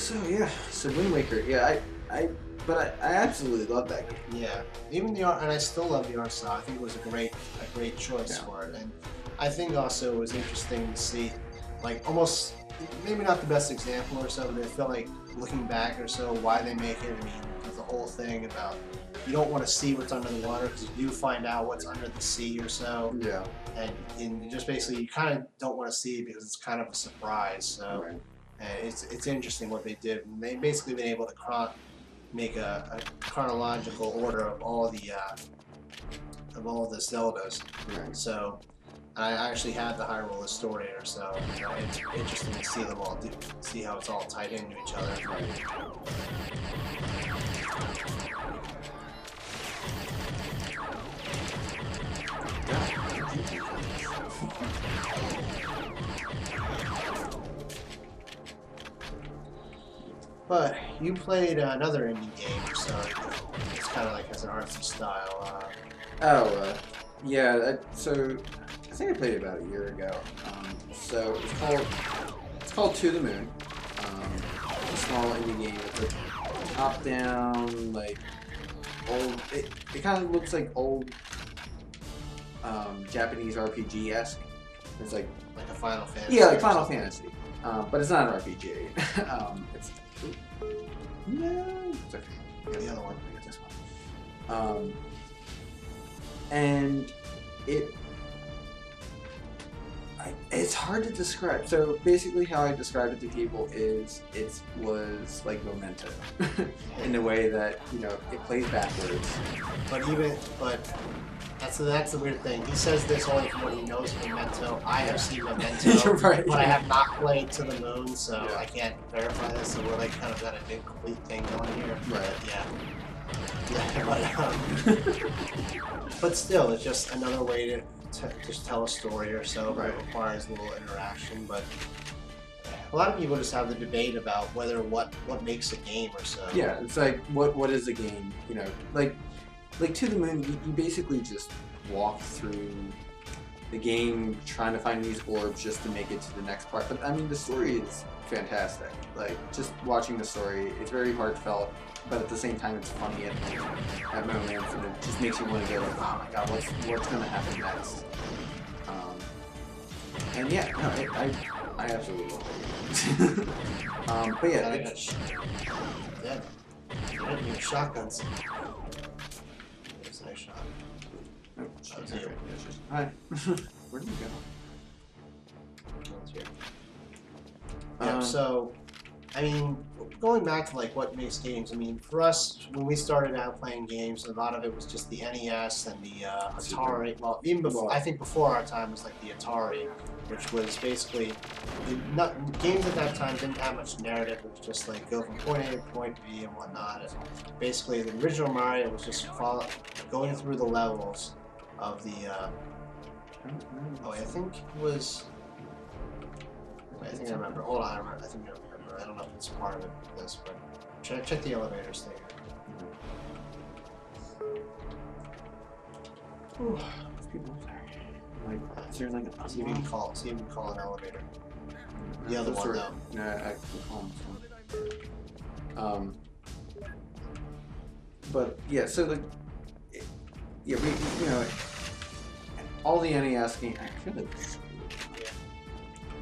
So Wind Waker, but I absolutely love that game. Yeah, even the art, and I still love the art style. I think it was a great choice Yeah. for it, and I think also it was interesting to see, like almost maybe not the best example or so, but it felt like looking back or so why they make it. I mean, with the whole thing about you don't want to see what's under the water because you do find out what's under the sea or so, Yeah. and you just basically you kind of don't want to see it because it's kind of a surprise. So. Right. And it's interesting what they did. And they basically been able to make a chronological order of all the Zeldas. Right. So I actually had the Hyrule Historiator, so you know, it's interesting to see them all see how it's all tied into each other. But you played another indie game, so it's kind of like has an artsy style. Yeah. So I think I played it about a year ago. So it's called To the Moon. It's a small indie game. It's a top-down, like old. It kind of looks like old Japanese RPG-esque. It's like a Final Fantasy. Yeah, like Final Fantasy. But it's not an RPG. It's no, it's okay. Yeah, the other one. I got this one. And it's hard to describe. So basically, how I described it to people is it was like Memento, in the way that it plays backwards. But that's the weird thing. He says this only from what he knows of Memento. I have seen Memento, Right. but I have not played To the Moon, so I can't verify this. So we're like kind of got a big complete thing going here. Right. But still, it's just another way to just tell a story or so. But it requires a little interaction. But a lot of people just have the debate about whether what makes a game or so. Yeah, it's like what is a game? Like To the Moon, you basically just walk through the game trying to find these orbs just to make it to the next part. But I mean, the story is fantastic. Like just watching the story, it's very heartfelt, but at the same time, it's funny at moments, and it just makes you want to go like, oh my god, what's going to happen next? And yeah, no, I absolutely love it. But yeah, I didn't need shotguns. Nice shot. Oh, That's you. Hi. Where did you go? That's you. Yeah, so, I mean, going back to like what makes games, I mean, for us, when we started out playing games, a lot of it was just the NES and the Atari. Well, even before, I think before our time was like the Atari, which was basically, games at that time didn't have much narrative. It was just like go from point A to point B and whatnot. And basically, the original Mario was just going through the levels of the. I think it was. I think I remember. Hold on, I think I remember. I don't know if it's part of it, this, but check the elevators thing. There's people up there. Like, is there like a See if you can call an elevator. The other one, though. No, I can call him. But yeah, so like, yeah, all the NES games. I feel like.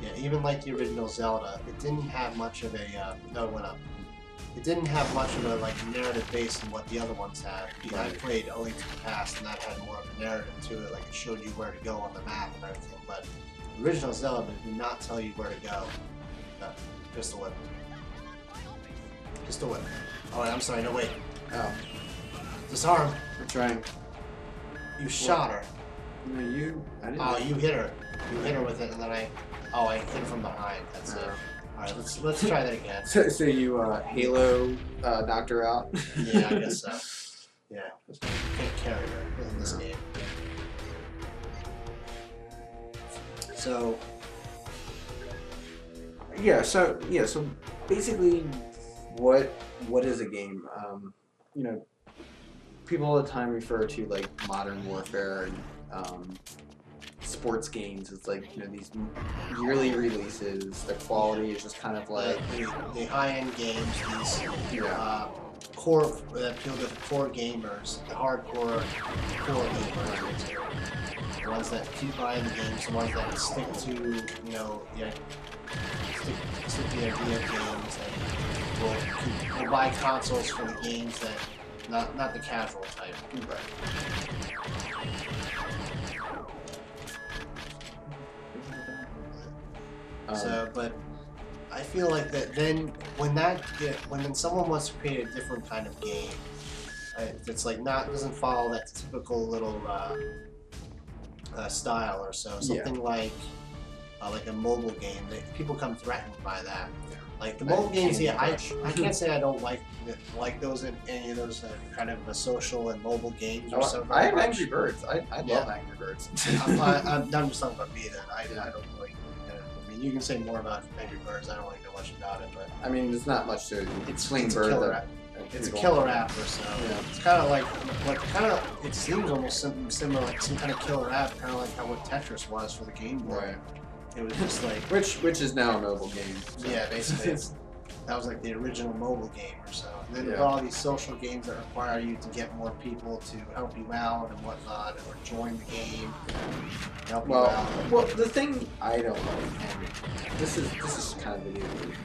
Yeah, even like the original Zelda, it didn't have much of a no, it went up. It didn't have much of a like narrative base in what the other ones had. I played A Link to the Past, and that had more of a narrative to it, like it showed you where to go on the map and everything. But the original Zelda did not tell you where to go. Pistol whip. Pistol whip. Oh, I'm sorry. No, wait. Oh, disarm. I'm trying. You shot her. No, you. I didn't. Oh, you hit her. You hit her with it, and then I hit her from behind. That's it. All right, let's try that again. So you Halo knocked her out? Yeah, I guess so. Yeah, can't carry her in this game. So so basically, what is a game? People all the time refer to like modern warfare and sports games. It's like these yearly releases. The quality is just kind of like the high-end games. These core that appeal to the core gamers, the hardcore core gamers. The ones that keep buying the games, the ones that stick to stick to the idea of games, and will buy consoles for the games that not the casual type. So, but I feel like that then when someone wants to create a different kind of game, it's like doesn't follow that typical little style or so. Something like a mobile game that people come threatened by that. Like the mobile games, I can't say I don't like those in any of those kind of social and mobile games or so. I have Angry Birds. I love Angry Birds. I'm just talking about me then. I don't really. I mean, you can say more about Angry Birds. I don't really know much about it, but I mean, there's not much to it. It's a killer app. It's a killer app or so. Yeah. It's kind of like it seems almost similar, like some kind of killer app, kind of like how what Tetris was for the Game Boy. Right. It was just like which is now a mobile game. So. Yeah, basically. That was like the original mobile game or so. And then all these social games that require you to get more people to help you out and whatnot, or join the game, help you out. Well, the thing I don't like, and this is kind of video game,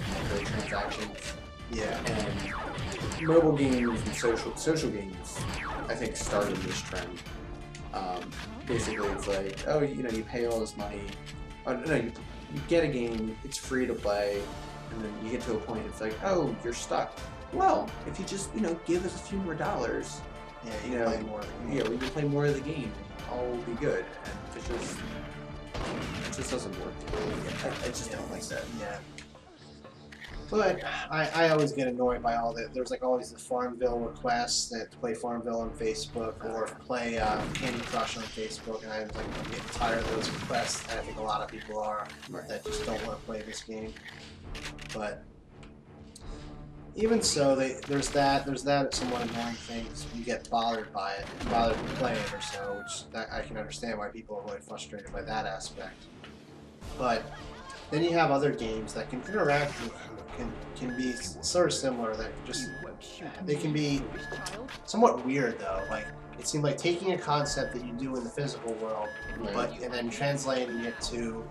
microtransactions. Yeah. And mobile games and social games, I think, started this trend. Basically, it's like, oh, you pay all this money. Oh, no, you get a game, it's free to play. And then you get to a point, it's like, oh, you're stuck. Well, if you just, give us a few more dollars, you can play more of the game. Yeah, we can play more of the game. All will be good. And it just doesn't work. I just don't like that. Yeah. But I always get annoyed by all that. There's like always the Farmville requests that play Farmville on Facebook or play Candy Crush on Facebook, and I'm getting tired of those requests. And I think a lot of people are that just don't want to play this game. But even so, there's that somewhat annoying thing. You get bothered by it, bothered to play it or so, which I can understand why people are really frustrated by that aspect. But then you have other games that can interact with can be sort of similar. That they can be somewhat weird though. Like it seemed like taking a concept that you do in the physical world, and then translating it to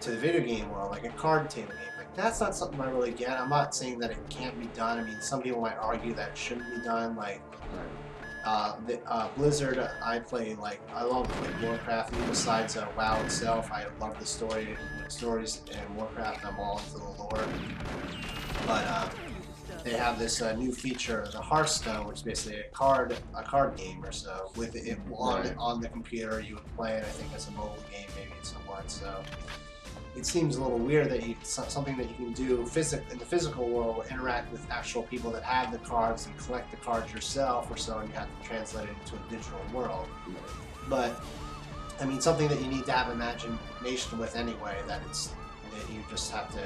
the video game world, like a card table game. Like that's not something I really get. I'm not saying that it can't be done. I mean, some people might argue that it shouldn't be done. Like Blizzard, I love Warcraft. Even besides WoW itself, I love the stories in Warcraft. I'm all into the lore. But they have this new feature, the Hearthstone, which is basically a card game or so. With it on the computer, you would play it. I think as a mobile game, maybe somewhat. So it seems a little weird that something that you can do in the physical world will interact with actual people that have the cards and collect the cards yourself or so, and you have to translate it into a digital world. But I mean, something that you need to have imagination with anyway. That you just have to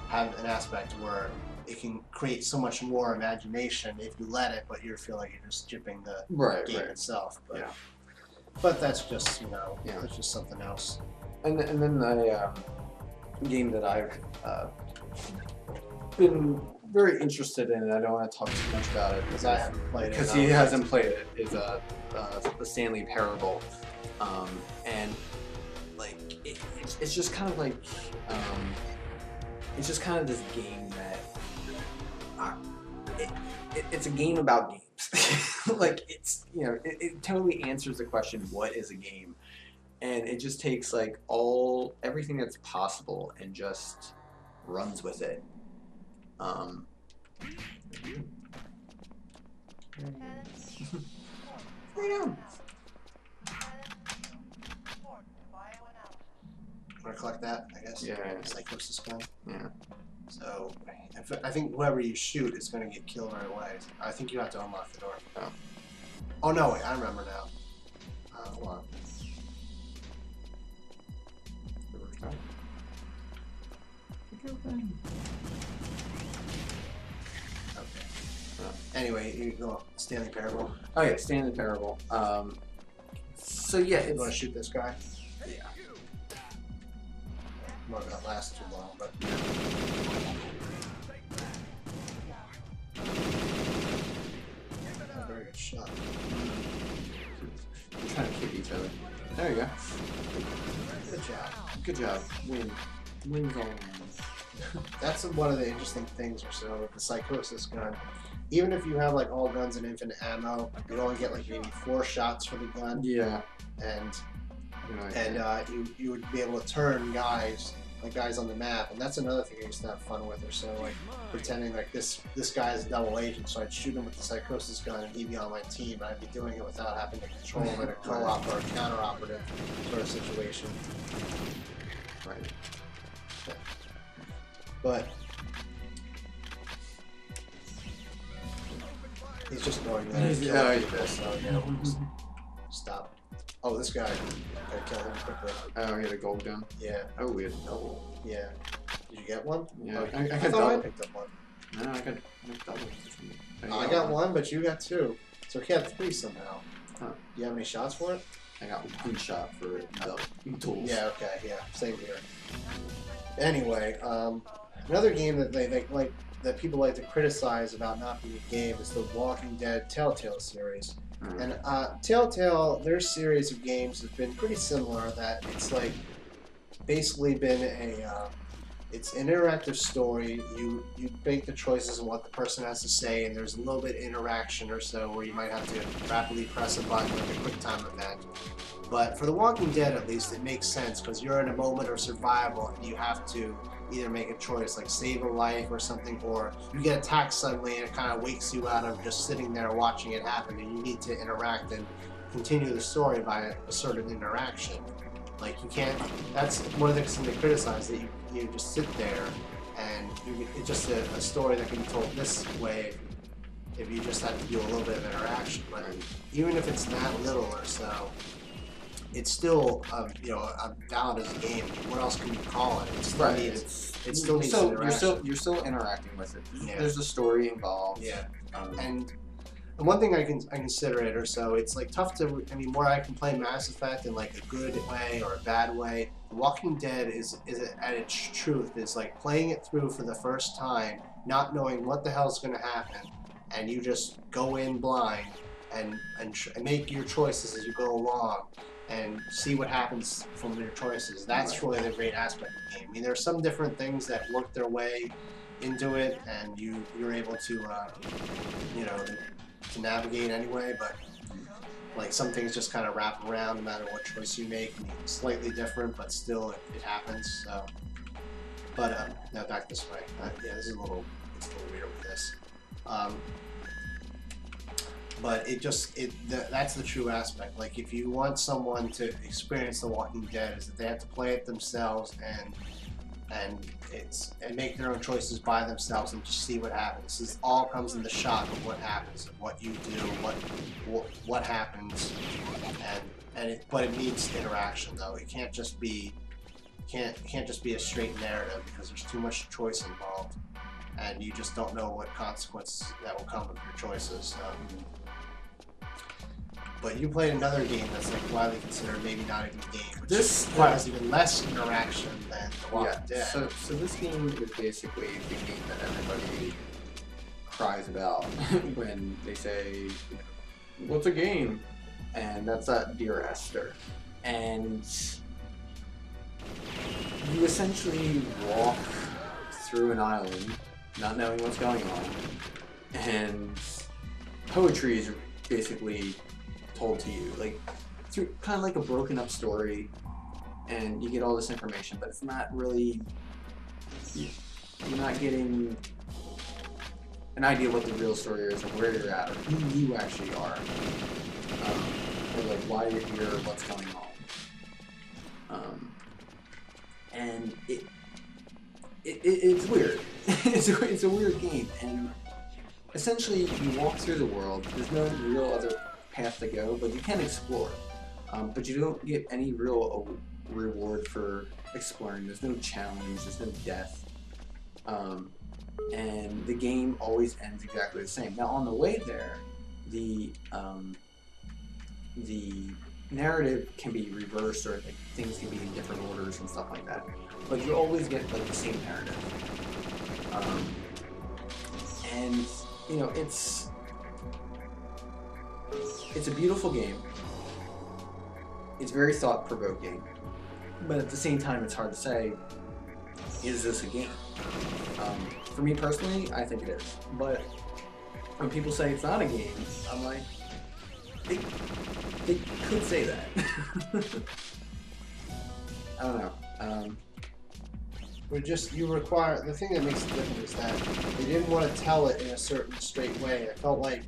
have an aspect where it can create so much more imagination if you let it, but you feel like you're just skipping the game itself. But that's just that's just something else. And then the game that I've been very interested in, and I don't want to talk too much about it because I haven't played it. Because he hasn't played it. Is the Stanley Parable, and like it's just kind of like it's just kind of this game that it's a game about games. Like it's it totally answers the question, what is a game? And it just takes like everything that's possible and just runs with it. Want to collect that, I guess? Yeah. Psychosis gun? Yeah. So, I think whoever you shoot is going to get killed right away. I think you have to unlock the door. Oh no, wait, I remember now. Hold on. Okay. Anyway, you go Stanley Parable. Oh yeah, Stanley Parable. So yeah, you want to shoot this guy? might not last too long, but. A very good shot. We're trying to kick each other. There you go. Good job. Good job. Wins all around. That's one of the interesting things or so with the Psychosis gun. Even if you have like all guns and infinite ammo, you only get like maybe 4 shots for the gun. Yeah. And You you would be able to turn guys on the map, and that's another thing I used to have fun with, or so, like pretending like this guy is a double agent, so I'd shoot him with the Psychosis gun and he'd be on my team, and I'd be doing it without having to control him in a co-op or a counter-operative sort of situation. Right. But he's just going there. He's So yeah, we'll just stop. Oh, this guy. Gotta kill him quickly. Oh, he had a gold gun. Yeah. Oh, we had a double. Yeah. Did you get one? Yeah, Oh, I I got thought I double. picked up one. No, I got double. I got one, but you got 2. So he had 3 somehow. Huh. Do you have any shots for it? I got 1 shot for the tools. Yeah, okay, yeah. Same here. Anyway, another game that they like that people like to criticize about not being a game is the Walking Dead Telltale series. And Telltale, their series of games has been pretty similar. That it's like basically been it's an interactive story. You make the choices and what the person has to say, and there's a little bit of interaction or so where you might have to rapidly press a button like a quick time event. But for The Walking Dead, at least, it makes sense because you're in a moment of survival and you have to either make a choice like save a life or something, or you get attacked suddenly and it kind of wakes you out of just sitting there watching it happen, and you need to interact and continue the story by a certain interaction. Like you can't, that's one of the things they criticize, that you just sit there and it's just a story that can be told this way if you just have to do a little bit of interaction. But even if it's that little or so, it's still valid as a game. What else can you call it? It still needs interaction. You're still interacting with it. Yeah. There's a story involved. Yeah. And one thing I consider it or so, it's like tough to. I mean, where I can play Mass Effect in like a good way or a bad way. Walking Dead is at its truth is like playing it through for the first time, not knowing what the hell's going to happen, and you just go in blind and make your choices as you go along. And see what happens from your choices. That's really the great aspect of the game. I mean, there are some different things that work their way into it, and you're able to to navigate anyway. But like some things just kind of wrap around no matter what choice you make. And it's slightly different, but still it happens. So, but now back this way. Yeah, it's a little weird with this. But that's the true aspect. Like if you want someone to experience The Walking Dead, is that they have to play it themselves and make their own choices by themselves and just see what happens. This all comes in the shock of what happens, of what you do, what happens, but it needs interaction though. It can't just be a straight narrative because there's too much choice involved, and you just don't know what consequence that will come of your choices. But you played another game that's like widely considered maybe not even a game, which has even less interaction than The Walking Dead. So this game is basically the game that everybody cries about when they say, "What's a game?" And that's Dear Ester. And you essentially walk through an island, not knowing what's going on, and poetry is basically told to you, like through kind of like a broken up story, and you get all this information, but it's not really, you're not getting an idea what the real story is or where you're at or who you actually are, or like why you're here or what's going on. And it's weird. it's a weird game, and essentially you walk through the world. There's no real other path to go, but you can explore. But you don't get any real reward for exploring. There's no challenge. There's no death. And the game always ends exactly the same. Now on the way there, the narrative can be reversed, or like things can be in different orders and stuff like that. But you always get like the same narrative. And you know, it's a beautiful game. It's very thought-provoking, but at the same time, it's hard to say, is this a game? For me personally, I think it is. But when people say it's not a game, I'm like, they could say that. I don't know. You require, the thing that makes it different is that they didn't want to tell it in a certain straight way. I felt like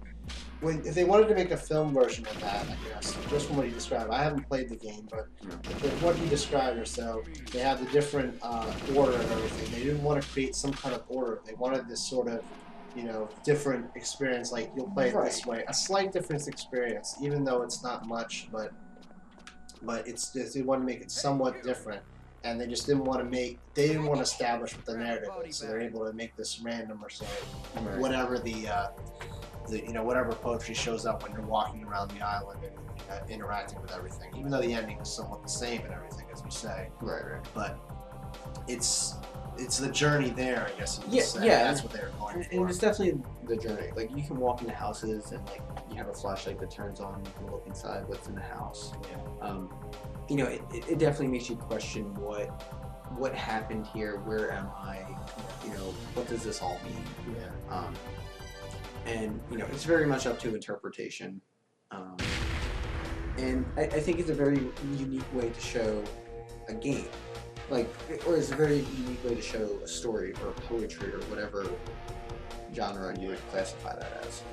if they wanted to make a film version of that, I guess, just from what you described, I haven't played the game, but what you described or so, they have the different order and everything. They didn't want to create some kind of order. They wanted this sort of, you know, different experience, like you'll play it this way. A slight difference experience, even though it's not much, but it's just, they want to make it somewhat different. And they just didn't want to establish what the narrative is, so they're able to make this random or so, whatever whatever poetry shows up when you're walking around the island and interacting with everything. Even though the ending is somewhat the same and everything, as you say. Right. But it's the journey there, I guess you could say. Yeah. That's what they were going for. And it's definitely the journey. Like, you can walk into houses and, like, you have a flashlight that turns on, you can look inside what's in the house. Yeah. You know, it definitely makes you question what happened here, where am I, you know, what does this all mean? Yeah. And, you know, it's very much up to interpretation. And I think it's a very unique way to show a game. Like, or it's a very unique way to show a story or poetry or whatever genre you would classify that as.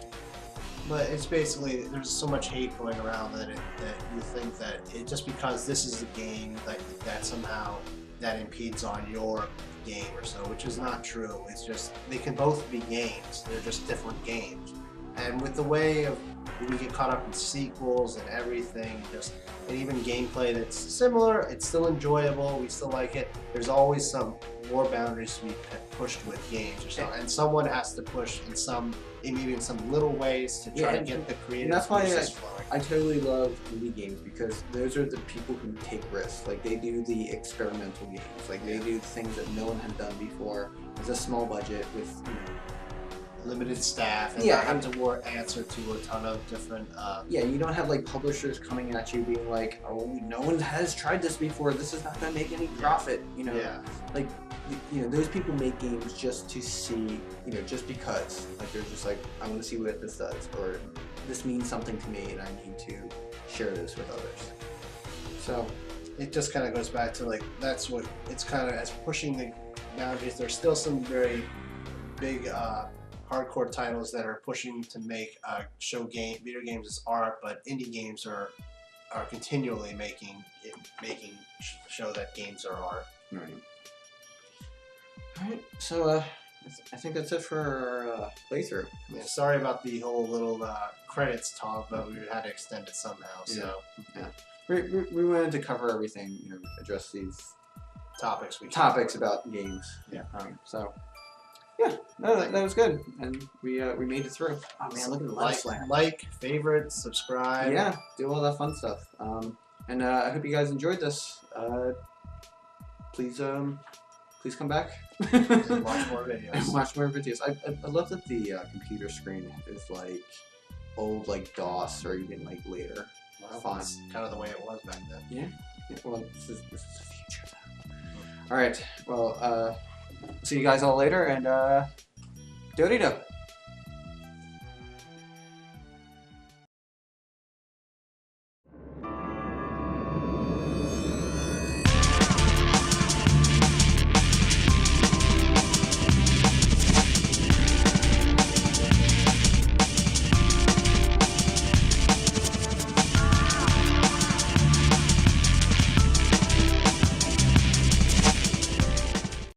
But it's basically, there's so much hate going around that you think that just because this is a game, that somehow that impedes on your game or so, which is not true. It's just, they can both be games. They're just different games. And with the way of, we get caught up in sequels and everything, and even gameplay that's similar, it's still enjoyable, we still like it. There's always some more boundaries to be pushed with games or so, and someone has to push maybe in some little ways to try to get the creative process flowing. I totally love indie games because those are the people who take risks. Like, they do the experimental games. Like, they do things that no one had done before. It's a small budget with, you know, limited staff, and not having to answer to a ton of different. You don't have like publishers coming at you being like, "Oh, no one has tried this before. This is not going to make any profit." You know, like, you know, those people make games just to see, you know, just because. Like, they're just like, I want to see what this does, or this means something to me, and I need to share this with others. So it just kind of goes back to, like, that's what it's kind of as pushing the boundaries. There's still some very big. Hardcore titles that are pushing to make video games as art, but indie games are continually making show that games are art. Right. All right. So I think that's it for our playthrough. Yeah, sorry about the whole little credits talk, but we had to extend it somehow. So we wanted to cover everything. You know, address these topics about games. Yeah. Yeah, no, that was good, and we made it through. Oh man, look at the like, favorite, subscribe. Yeah, do all that fun stuff. And I hope you guys enjoyed this. Please come back. And watch more videos. Watch more videos. I love that the computer screen is like old, like DOS, or even like later. Well, fun. That's kind of the way it was back then. Yeah. Well, this is the future though. All right. Well, see you guys all later, and do-de-do.